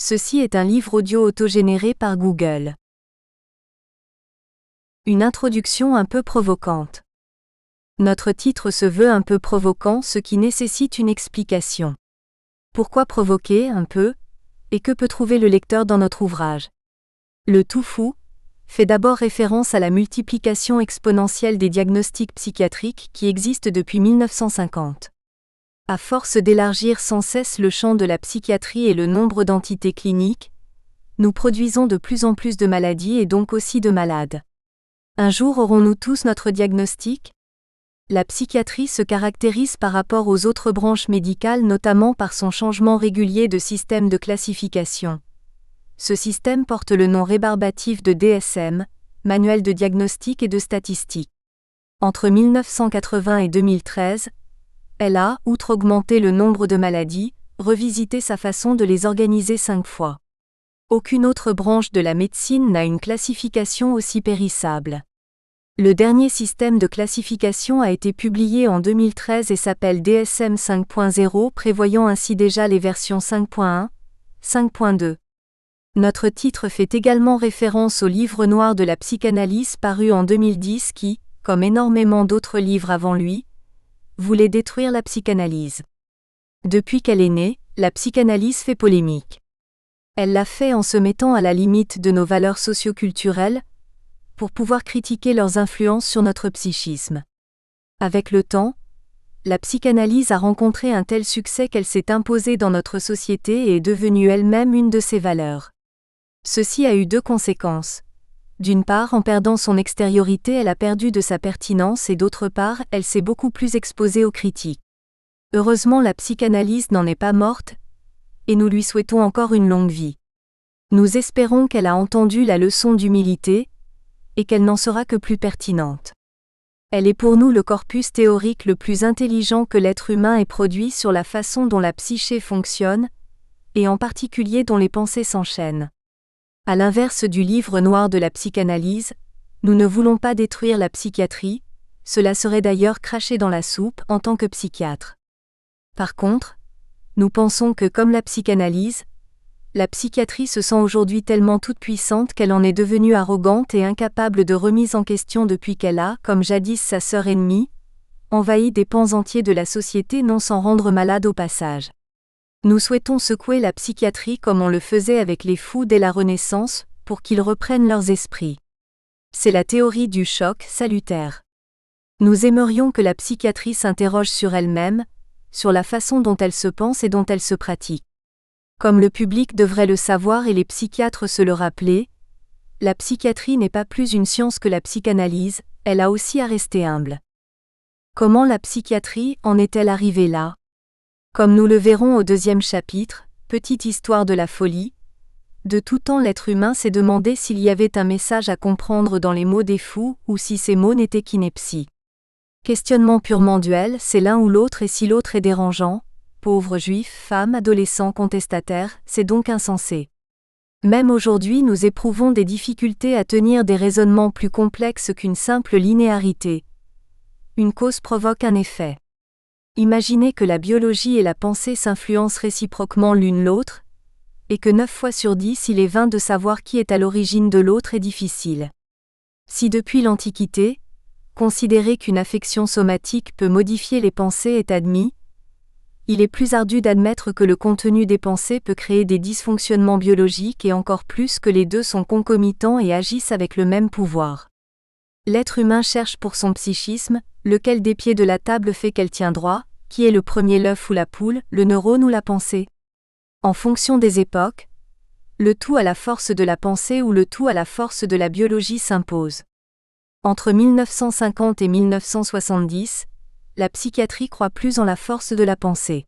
Ceci est un livre audio autogénéré par Google. Une introduction un peu provocante. Notre titre se veut un peu provocant, ce qui nécessite une explication. Pourquoi provoquer un peu? Et que peut trouver le lecteur dans notre ouvrage? Le tout fou fait d'abord référence à la multiplication exponentielle des diagnostics psychiatriques qui existent depuis 1950. À force d'élargir sans cesse le champ de la psychiatrie et le nombre d'entités cliniques, nous produisons de plus en plus de maladies et donc aussi de malades. Un jour aurons-nous tous notre diagnostic? La psychiatrie se caractérise par rapport aux autres branches médicales notamment par son changement régulier de système de classification. Ce système porte le nom rébarbatif de DSM, Manuel de diagnostic et de statistique. Entre 1980 et 2013, elle a, outre augmenter le nombre de maladies, revisité sa façon de les organiser 5 fois. Aucune autre branche de la médecine n'a une classification aussi périssable. Le dernier système de classification a été publié en 2013 et s'appelle DSM 5.0, prévoyant ainsi déjà les versions 5.1, 5.2. Notre titre fait également référence au livre noir de la psychanalyse paru en 2010 qui, comme énormément d'autres livres avant lui, voulait détruire la psychanalyse. Depuis qu'elle est née, la psychanalyse fait polémique. Elle l'a fait en se mettant à la limite de nos valeurs socio-culturelles, pour pouvoir critiquer leurs influences sur notre psychisme. Avec le temps, la psychanalyse a rencontré un tel succès qu'elle s'est imposée dans notre société et est devenue elle-même une de ses valeurs. Ceci a eu 2 conséquences. D'une part, en perdant son extériorité, elle a perdu de sa pertinence et d'autre part, elle s'est beaucoup plus exposée aux critiques. Heureusement, la psychanalyse n'en est pas morte, et nous lui souhaitons encore une longue vie. Nous espérons qu'elle a entendu la leçon d'humilité, et qu'elle n'en sera que plus pertinente. Elle est pour nous le corpus théorique le plus intelligent que l'être humain ait produit sur la façon dont la psyché fonctionne, et en particulier dont les pensées s'enchaînent. À l'inverse du livre noir de la psychanalyse, nous ne voulons pas détruire la psychiatrie, cela serait d'ailleurs cracher dans la soupe en tant que psychiatre. Par contre, nous pensons que comme la psychanalyse, la psychiatrie se sent aujourd'hui tellement toute puissante qu'elle en est devenue arrogante et incapable de remise en question depuis qu'elle a, comme jadis sa sœur ennemie, envahi des pans entiers de la société non sans rendre malade au passage. Nous souhaitons secouer la psychiatrie comme on le faisait avec les fous dès la Renaissance, pour qu'ils reprennent leurs esprits. C'est la théorie du choc salutaire. Nous aimerions que la psychiatrie s'interroge sur elle-même, sur la façon dont elle se pense et dont elle se pratique. Comme le public devrait le savoir et les psychiatres se le rappeler, la psychiatrie n'est pas plus une science que la psychanalyse, elle a aussi à rester humble. Comment la psychiatrie en est-elle arrivée là? Comme nous le verrons au 2e chapitre, Petite histoire de la folie, de tout temps l'être humain s'est demandé s'il y avait un message à comprendre dans les mots des fous ou si ces mots n'étaient qu'inepties. Questionnement purement duel, c'est l'un ou l'autre et si l'autre est dérangeant, pauvres juifs, femmes, adolescents contestataires, c'est donc insensé. Même aujourd'hui nous éprouvons des difficultés à tenir des raisonnements plus complexes qu'une simple linéarité. Une cause provoque un effet. Imaginez que la biologie et la pensée s'influencent réciproquement l'une l'autre, et que 9 fois sur 10 il est vain de savoir qui est à l'origine de l'autre est difficile. Si depuis l'Antiquité, considérer qu'une affection somatique peut modifier les pensées est admis, il est plus ardu d'admettre que le contenu des pensées peut créer des dysfonctionnements biologiques et encore plus que les deux sont concomitants et agissent avec le même pouvoir. L'être humain cherche pour son psychisme, lequel des pieds de la table fait qu'elle tient droit, qui est le premier l'œuf ou la poule, le neurone ou la pensée. En fonction des époques, le tout à la force de la pensée ou le tout à la force de la biologie s'impose. Entre 1950 et 1970, la psychiatrie croit plus en la force de la pensée.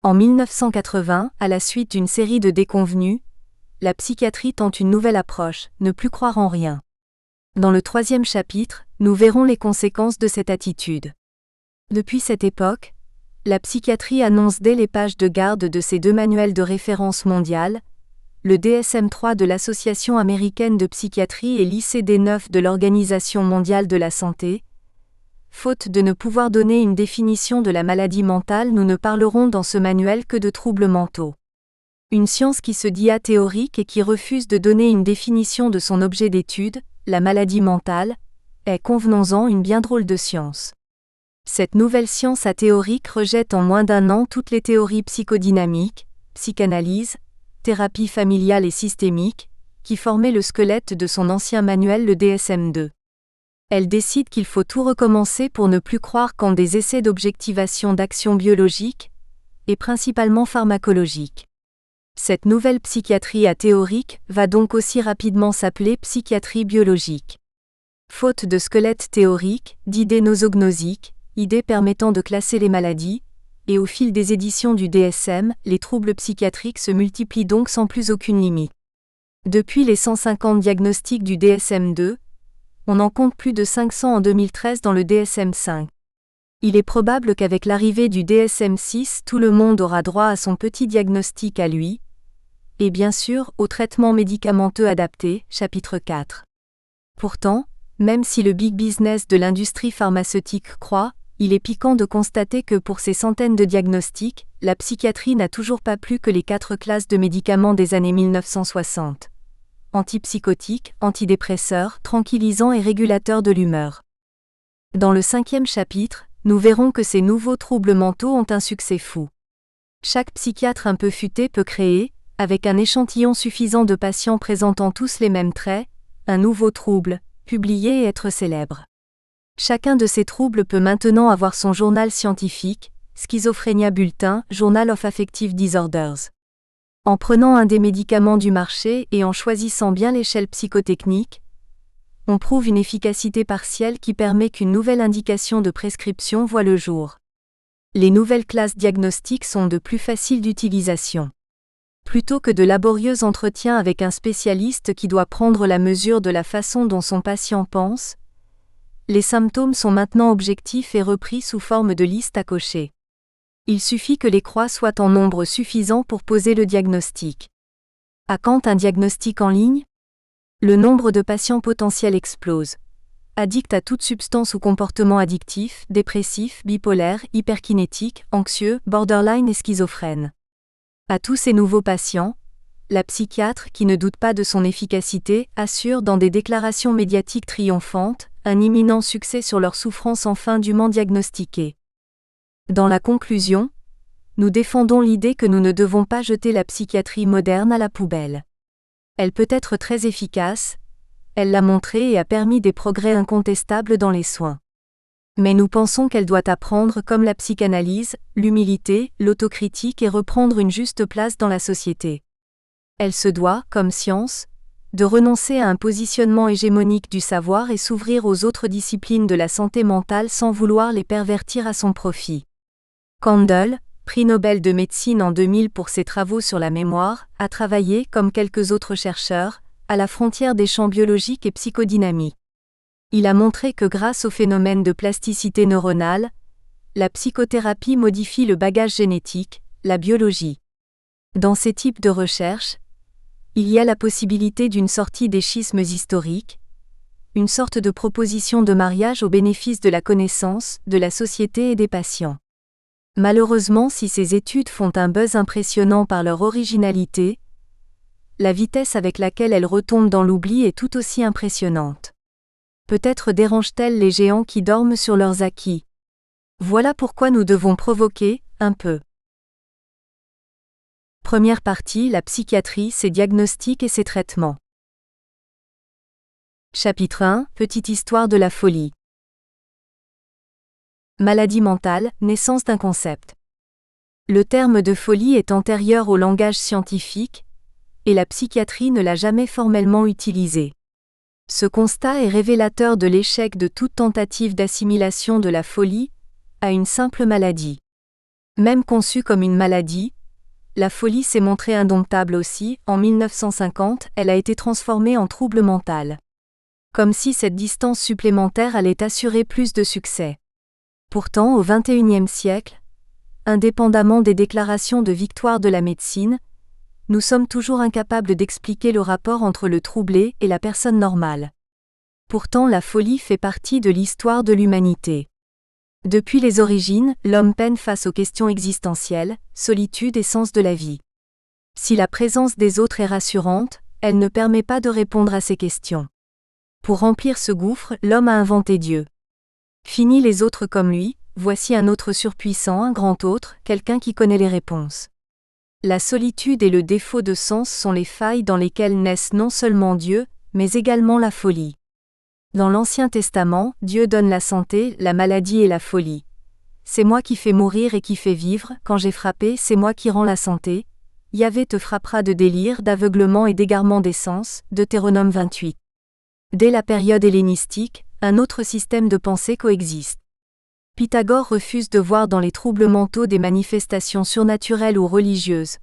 En 1980, à la suite d'une série de déconvenues, la psychiatrie tente une nouvelle approche, ne plus croire en rien. Dans le 3e chapitre, nous verrons les conséquences de cette attitude. Depuis cette époque, la psychiatrie annonce dès les pages de garde de ses 2 manuels de référence mondiale, le DSM-3 de l'Association américaine de psychiatrie et l'ICD-9 de l'Organisation mondiale de la santé. Faute de ne pouvoir donner une définition de la maladie mentale, nous ne parlerons dans ce manuel que de troubles mentaux. Une science qui se dit athéorique et qui refuse de donner une définition de son objet d'étude, la maladie mentale, est, convenons-en, une bien drôle de science. Cette nouvelle science athéorique rejette en moins d'un an toutes les théories psychodynamiques, psychanalyse, thérapie familiale et systémique, qui formaient le squelette de son ancien manuel, le DSM-2. Elle décide qu'il faut tout recommencer pour ne plus croire qu'en des essais d'objectivation d'action biologique, et principalement pharmacologique. Cette nouvelle psychiatrie athéorique va donc aussi rapidement s'appeler psychiatrie biologique. Faute de squelette théorique, d'idées nosognosiques, idées permettant de classer les maladies, et au fil des éditions du DSM, les troubles psychiatriques se multiplient donc sans plus aucune limite. Depuis les 150 diagnostics du DSM-2, on en compte plus de 500 en 2013 dans le DSM-5. Il est probable qu'avec l'arrivée du DSM-6, tout le monde aura droit à son petit diagnostic à lui, et bien sûr, au traitement médicamenteux adapté, chapitre 4. Pourtant, même si le big business de l'industrie pharmaceutique croît, il est piquant de constater que pour ces centaines de diagnostics, la psychiatrie n'a toujours pas plus que les 4 classes de médicaments des années 1960. Antipsychotiques, antidépresseurs, tranquillisants et régulateurs de l'humeur. Dans le 5e chapitre, nous verrons que ces nouveaux troubles mentaux ont un succès fou. Chaque psychiatre un peu futé peut créer, avec un échantillon suffisant de patients présentant tous les mêmes traits, un nouveau trouble, publié et être célèbre. Chacun de ces troubles peut maintenant avoir son journal scientifique, Schizophrenia Bulletin, Journal of Affective Disorders. En prenant un des médicaments du marché et en choisissant bien l'échelle psychotechnique, on prouve une efficacité partielle qui permet qu'une nouvelle indication de prescription voit le jour. Les nouvelles classes diagnostiques sont de plus facile d'utilisation. Plutôt que de laborieux entretiens avec un spécialiste qui doit prendre la mesure de la façon dont son patient pense, les symptômes sont maintenant objectifs et repris sous forme de listes à cocher. Il suffit que les croix soient en nombre suffisant pour poser le diagnostic. À quand un diagnostic en ligne ? Le nombre de patients potentiels explose. Addicts à toute substance ou comportement addictif, dépressif, bipolaire, hyperkinétique, anxieux, borderline et schizophrène. À tous ces nouveaux patients, la psychiatre, qui ne doute pas de son efficacité, assure dans des déclarations médiatiques triomphantes un imminent succès sur leur souffrance enfin dûment diagnostiquée. Dans la conclusion, nous défendons l'idée que nous ne devons pas jeter la psychiatrie moderne à la poubelle. Elle peut être très efficace, elle l'a montré et a permis des progrès incontestables dans les soins. Mais nous pensons qu'elle doit apprendre comme la psychanalyse, l'humilité, l'autocritique et reprendre une juste place dans la société. Elle se doit, comme science, de renoncer à un positionnement hégémonique du savoir et s'ouvrir aux autres disciplines de la santé mentale sans vouloir les pervertir à son profit. Kandel, prix Nobel de médecine en 2000 pour ses travaux sur la mémoire, a travaillé, comme quelques autres chercheurs, à la frontière des champs biologiques et psychodynamiques. Il a montré que grâce au phénomène de plasticité neuronale, la psychothérapie modifie le bagage génétique, la biologie. Dans ces types de recherches, il y a la possibilité d'une sortie des schismes historiques, une sorte de proposition de mariage au bénéfice de la connaissance, de la société et des patients. Malheureusement, si ces études font un buzz impressionnant par leur originalité, la vitesse avec laquelle elles retombent dans l'oubli est tout aussi impressionnante. Peut-être dérangent-elles les géants qui dorment sur leurs acquis. Voilà pourquoi nous devons provoquer, un peu. Première partie, la psychiatrie, ses diagnostics et ses traitements. Chapitre 1, Petite histoire de la folie. Maladie mentale, naissance d'un concept. Le terme de folie est antérieur au langage scientifique, et la psychiatrie ne l'a jamais formellement utilisé. Ce constat est révélateur de l'échec de toute tentative d'assimilation de la folie à une simple maladie. Même conçue comme une maladie, la folie s'est montrée indomptable aussi. En 1950, elle a été transformée en trouble mental. Comme si cette distance supplémentaire allait assurer plus de succès. Pourtant, au XXIe siècle, indépendamment des déclarations de victoire de la médecine, nous sommes toujours incapables d'expliquer le rapport entre le troublé et la personne normale. Pourtant, la folie fait partie de l'histoire de l'humanité. Depuis les origines, l'homme peine face aux questions existentielles, solitude et sens de la vie. Si la présence des autres est rassurante, elle ne permet pas de répondre à ces questions. Pour remplir ce gouffre, l'homme a inventé Dieu. Fini les autres comme lui, voici un autre surpuissant, un grand autre, quelqu'un qui connaît les réponses. La solitude et le défaut de sens sont les failles dans lesquelles naissent non seulement Dieu, mais également la folie. Dans l'Ancien Testament, Dieu donne la santé, la maladie et la folie. C'est moi qui fais mourir et qui fais vivre, quand j'ai frappé, c'est moi qui rends la santé. Yahvé te frappera de délire, d'aveuglement et d'égarement des sens, Deutéronome 28. Dès la période hellénistique, un autre système de pensée coexiste. Pythagore refuse de voir dans les troubles mentaux des manifestations surnaturelles ou religieuses.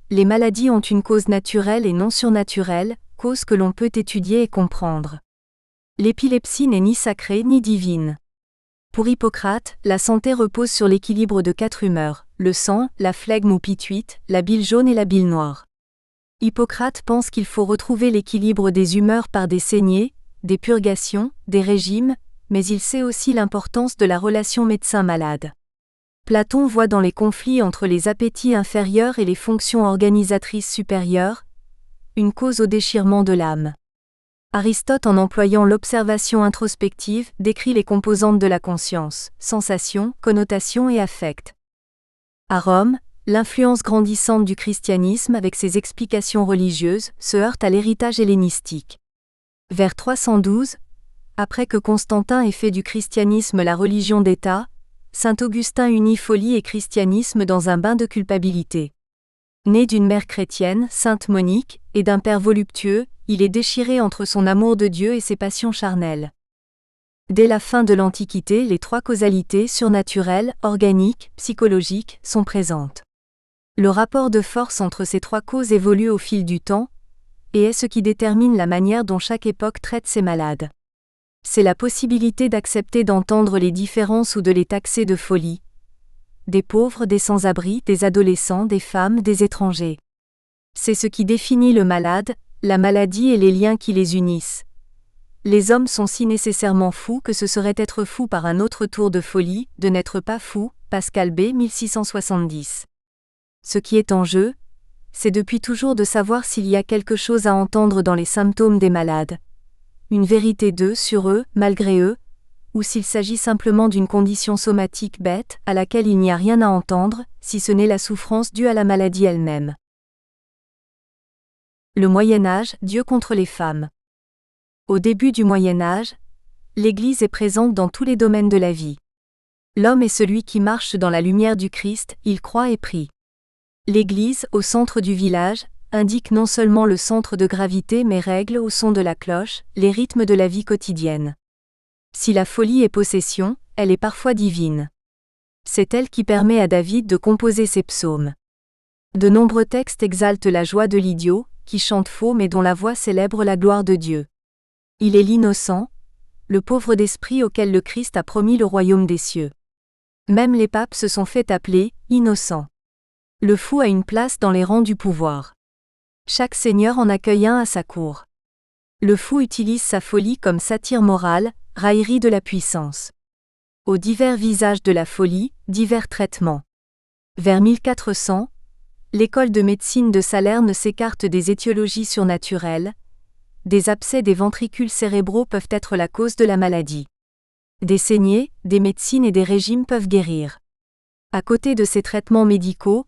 Les maladies ont une cause naturelle et non surnaturelle, cause que l'on peut étudier et comprendre. L'épilepsie n'est ni sacrée ni divine. Pour Hippocrate, la santé repose sur l'équilibre de 4 humeurs, le sang, la phlegme ou pituite, la bile jaune et la bile noire. Hippocrate pense qu'il faut retrouver l'équilibre des humeurs par des saignées, des purgations, des régimes, mais il sait aussi l'importance de la relation médecin-malade. Platon voit dans les conflits entre les appétits inférieurs et les fonctions organisatrices supérieures une cause au déchirement de l'âme. Aristote, en employant l'observation introspective, décrit les composantes de la conscience, sensations, connotations et affects. À Rome, l'influence grandissante du christianisme avec ses explications religieuses se heurte à l'héritage hellénistique. Vers 312, après que Constantin ait fait du christianisme la religion d'État, saint Augustin unit folie et christianisme dans un bain de culpabilité. Né d'une mère chrétienne, sainte Monique, et d'un père voluptueux, il est déchiré entre son amour de Dieu et ses passions charnelles. Dès la fin de l'Antiquité, les 3 causalités surnaturelles, organiques, psychologiques, sont présentes. Le rapport de force entre ces 3 causes évolue au fil du temps, et est ce qui détermine la manière dont chaque époque traite ses malades. C'est la possibilité d'accepter d'entendre les différences ou de les taxer de folie. Des pauvres, des sans-abri, des adolescents, des femmes, des étrangers. C'est ce qui définit le malade, la maladie et les liens qui les unissent. Les hommes sont si nécessairement fous que ce serait être fou par un autre tour de folie, de n'être pas fou, Pascal B. 1670. Ce qui est en jeu, c'est depuis toujours de savoir s'il y a quelque chose à entendre dans les symptômes des malades. Une vérité d'eux, sur eux, malgré eux, ou s'il s'agit simplement d'une condition somatique bête, à laquelle il n'y a rien à entendre, si ce n'est la souffrance due à la maladie elle-même. Le Moyen-Âge, Dieu contre les femmes. Au début du Moyen-Âge, l'Église est présente dans tous les domaines de la vie. L'homme est celui qui marche dans la lumière du Christ, il croit et prie. L'Église, au centre du village, indique non seulement le centre de gravité mais règle au son de la cloche, les rythmes de la vie quotidienne. Si la folie est possession, elle est parfois divine. C'est elle qui permet à David de composer ses psaumes. De nombreux textes exaltent la joie de l'idiot, qui chante faux mais dont la voix célèbre la gloire de Dieu. Il est l'innocent, le pauvre d'esprit auquel le Christ a promis le royaume des cieux. Même les papes se sont fait appeler « innocents ». Le fou a une place dans les rangs du pouvoir. Chaque seigneur en accueille un à sa cour. Le fou utilise sa folie comme satire morale, raillerie de la puissance. Aux divers visages de la folie, divers traitements. Vers 1400, l'école de médecine de Salerne s'écarte des étiologies surnaturelles. Des abcès des ventricules cérébraux peuvent être la cause de la maladie. Des saignées, des médecines et des régimes peuvent guérir. À côté de ces traitements médicaux,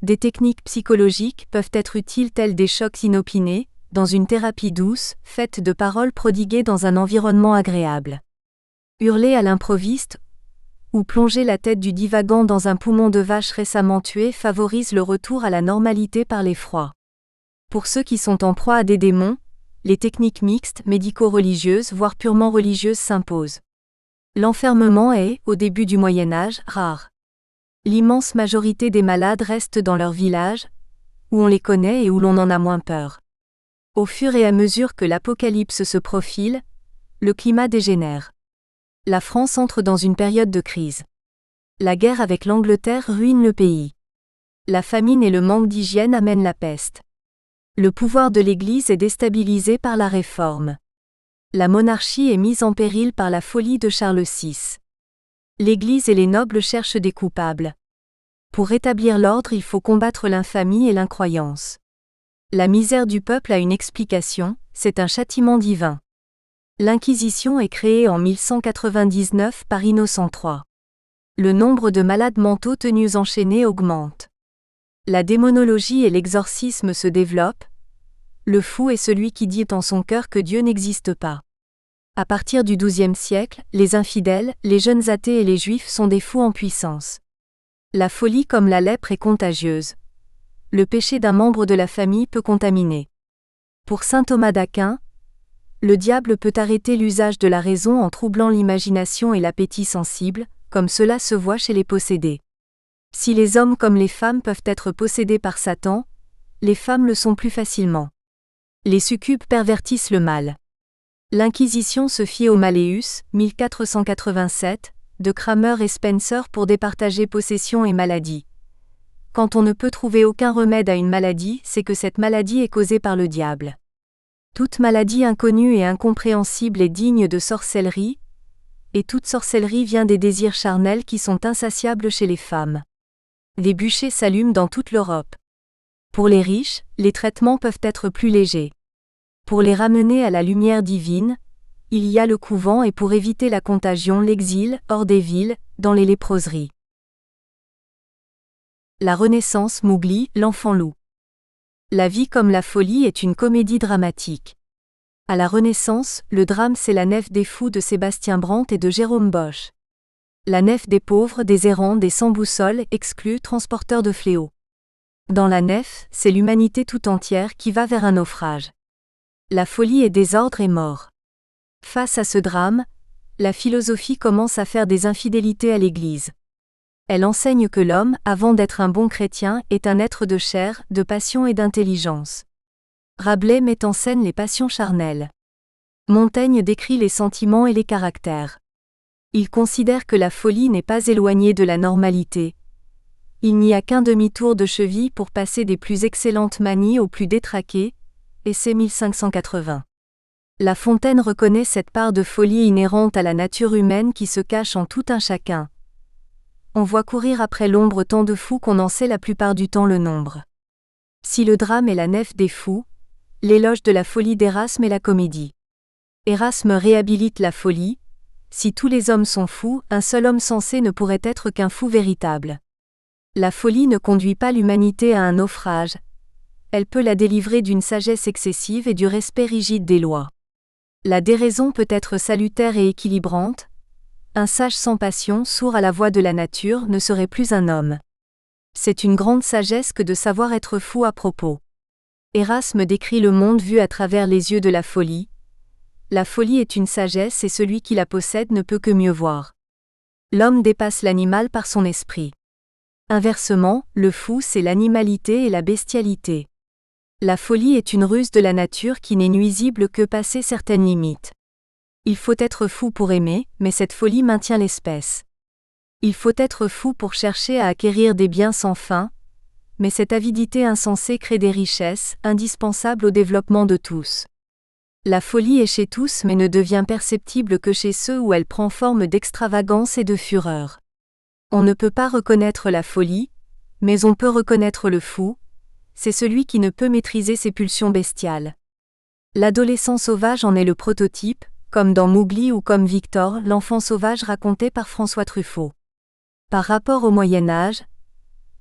des techniques psychologiques peuvent être utiles telles des chocs inopinés, dans une thérapie douce, faite de paroles prodiguées dans un environnement agréable. Hurler à l'improviste, ou plonger la tête du divagant dans un poumon de vache récemment tué favorise le retour à la normalité par l'effroi. Pour ceux qui sont en proie à des démons, les techniques mixtes, médico-religieuses voire purement religieuses s'imposent. L'enfermement est, au début du Moyen-Âge, rare. L'immense majorité des malades restent dans leur village, où on les connaît et où l'on en a moins peur. Au fur et à mesure que l'apocalypse se profile, le climat dégénère. La France entre dans une période de crise. La guerre avec l'Angleterre ruine le pays. La famine et le manque d'hygiène amènent la peste. Le pouvoir de l'Église est déstabilisé par la Réforme. La monarchie est mise en péril par la folie de Charles VI. L'Église et les nobles cherchent des coupables. Pour rétablir l'ordre, il faut combattre l'infamie et l'incroyance. La misère du peuple a une explication, c'est un châtiment divin. L'Inquisition est créée en 1199 par Innocent III. Le nombre de malades mentaux tenus enchaînés augmente. La démonologie et l'exorcisme se développent. Le fou est celui qui dit en son cœur que Dieu n'existe pas. À partir du XIIe siècle, les infidèles, les jeunes athées et les juifs sont des fous en puissance. La folie comme la lèpre est contagieuse. Le péché d'un membre de la famille peut contaminer. Pour saint Thomas d'Aquin, le diable peut arrêter l'usage de la raison en troublant l'imagination et l'appétit sensible, comme cela se voit chez les possédés. Si les hommes comme les femmes peuvent être possédés par Satan, les femmes le sont plus facilement. Les succubes pervertissent le mal. L'Inquisition se fiait au Malleus, 1487, de Cramer et Spencer pour départager possession et maladie. Quand on ne peut trouver aucun remède à une maladie, c'est que cette maladie est causée par le diable. Toute maladie inconnue et incompréhensible est digne de sorcellerie, et toute sorcellerie vient des désirs charnels qui sont insatiables chez les femmes. Des bûchers s'allument dans toute l'Europe. Pour les riches, les traitements peuvent être plus légers. Pour les ramener à la lumière divine, il y a le couvent et pour éviter la contagion l'exil, hors des villes, dans les léproseries. La Renaissance Mowgli, l'enfant loup. La vie comme la folie est une comédie dramatique. À la Renaissance, le drame c'est La Nef des fous de Sébastien Brant et de Jérôme Bosch. La nef des pauvres, des errants, des sans boussole, exclus, transporteurs de fléaux. Dans la nef, c'est l'humanité tout entière qui va vers un naufrage. La folie est désordre et mort. Face à ce drame, la philosophie commence à faire des infidélités à l'Église. Elle enseigne que l'homme, avant d'être un bon chrétien, est un être de chair, de passion et d'intelligence. Rabelais met en scène les passions charnelles. Montaigne décrit les sentiments et les caractères. Il considère que la folie n'est pas éloignée de la normalité. Il n'y a qu'un demi-tour de cheville pour passer des plus excellentes manies aux plus détraquées, et c'est 1580. La Fontaine reconnaît cette part de folie inhérente à la nature humaine qui se cache en tout un chacun. On voit courir après l'ombre tant de fous qu'on en sait la plupart du temps le nombre. Si le drame est la nef des fous, l'éloge de la folie d'Erasme est la comédie. Erasme réhabilite la folie. Si tous les hommes sont fous, un seul homme sensé ne pourrait être qu'un fou véritable. La folie ne conduit pas l'humanité à un naufrage. Elle peut la délivrer d'une sagesse excessive et du respect rigide des lois. La déraison peut être salutaire et équilibrante. Un sage sans passion, sourd à la voix de la nature, ne serait plus un homme. C'est une grande sagesse que de savoir être fou à propos. Erasme décrit le monde vu à travers les yeux de la folie. La folie est une sagesse et celui qui la possède ne peut que mieux voir. L'homme dépasse l'animal par son esprit. Inversement, le fou c'est l'animalité et la bestialité. La folie est une ruse de la nature qui n'est nuisible que passé certaines limites. Il faut être fou pour aimer, mais cette folie maintient l'espèce. Il faut être fou pour chercher à acquérir des biens sans fin, mais cette avidité insensée crée des richesses, indispensables au développement de tous. La folie est chez tous mais ne devient perceptible que chez ceux où elle prend forme d'extravagance et de fureur. On ne peut pas reconnaître la folie, mais on peut reconnaître le fou, c'est celui qui ne peut maîtriser ses pulsions bestiales. L'adolescent sauvage en est le prototype, comme dans Mowgli ou comme Victor, l'enfant sauvage raconté par François Truffaut. Par rapport au Moyen-Âge,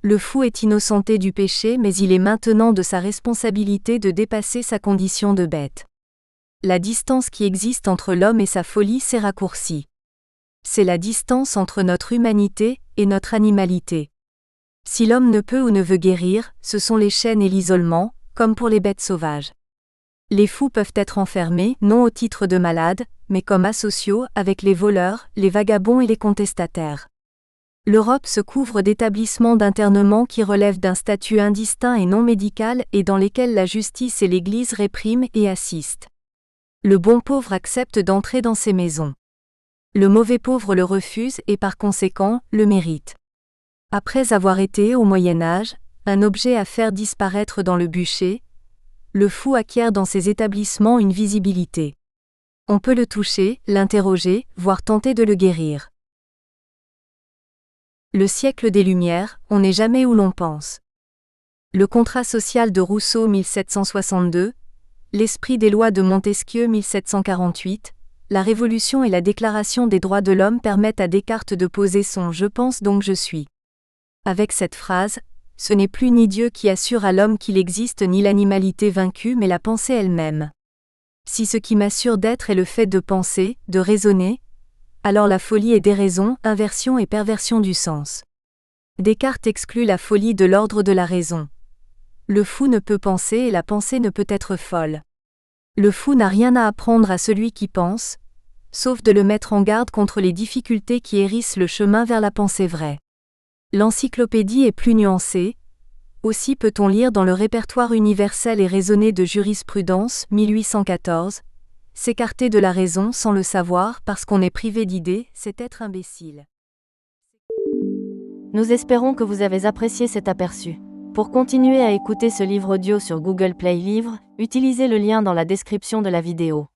le fou est innocenté du péché mais il est maintenant de sa responsabilité de dépasser sa condition de bête. La distance qui existe entre l'homme et sa folie s'est raccourcie. C'est la distance entre notre humanité et notre animalité. Si l'homme ne peut ou ne veut guérir, ce sont les chaînes et l'isolement, comme pour les bêtes sauvages. Les fous peuvent être enfermés, non au titre de malades, mais comme asociaux avec les voleurs, les vagabonds et les contestataires. L'Europe se couvre d'établissements d'internement qui relèvent d'un statut indistinct et non médical et dans lesquels la justice et l'Église répriment et assistent. Le bon pauvre accepte d'entrer dans ces maisons. Le mauvais pauvre le refuse et par conséquent, le mérite. Après avoir été, au Moyen-Âge, un objet à faire disparaître dans le bûcher, le fou acquiert dans ces établissements une visibilité. On peut le toucher, l'interroger, voire tenter de le guérir. Le siècle des Lumières, on n'est jamais où l'on pense. Le contrat social de Rousseau 1762, l'esprit des lois de Montesquieu 1748, la Révolution et la Déclaration des droits de l'homme permettent à Descartes de poser son « je pense donc je suis ». Avec cette phrase, ce n'est plus ni Dieu qui assure à l'homme qu'il existe ni l'animalité vaincue mais la pensée elle-même. Si ce qui m'assure d'être est le fait de penser, de raisonner, alors la folie est déraison, inversion et perversion du sens. Descartes exclut la folie de l'ordre de la raison. Le fou ne peut penser et la pensée ne peut être folle. Le fou n'a rien à apprendre à celui qui pense, sauf de le mettre en garde contre les difficultés qui hérissent le chemin vers la pensée vraie. L'encyclopédie est plus nuancée. Aussi peut-on lire dans le répertoire universel et raisonné de jurisprudence 1814, s'écarter de la raison sans le savoir parce qu'on est privé d'idées, c'est être imbécile. Nous espérons que vous avez apprécié cet aperçu. Pour continuer à écouter ce livre audio sur Google Play Livres, utilisez le lien dans la description de la vidéo.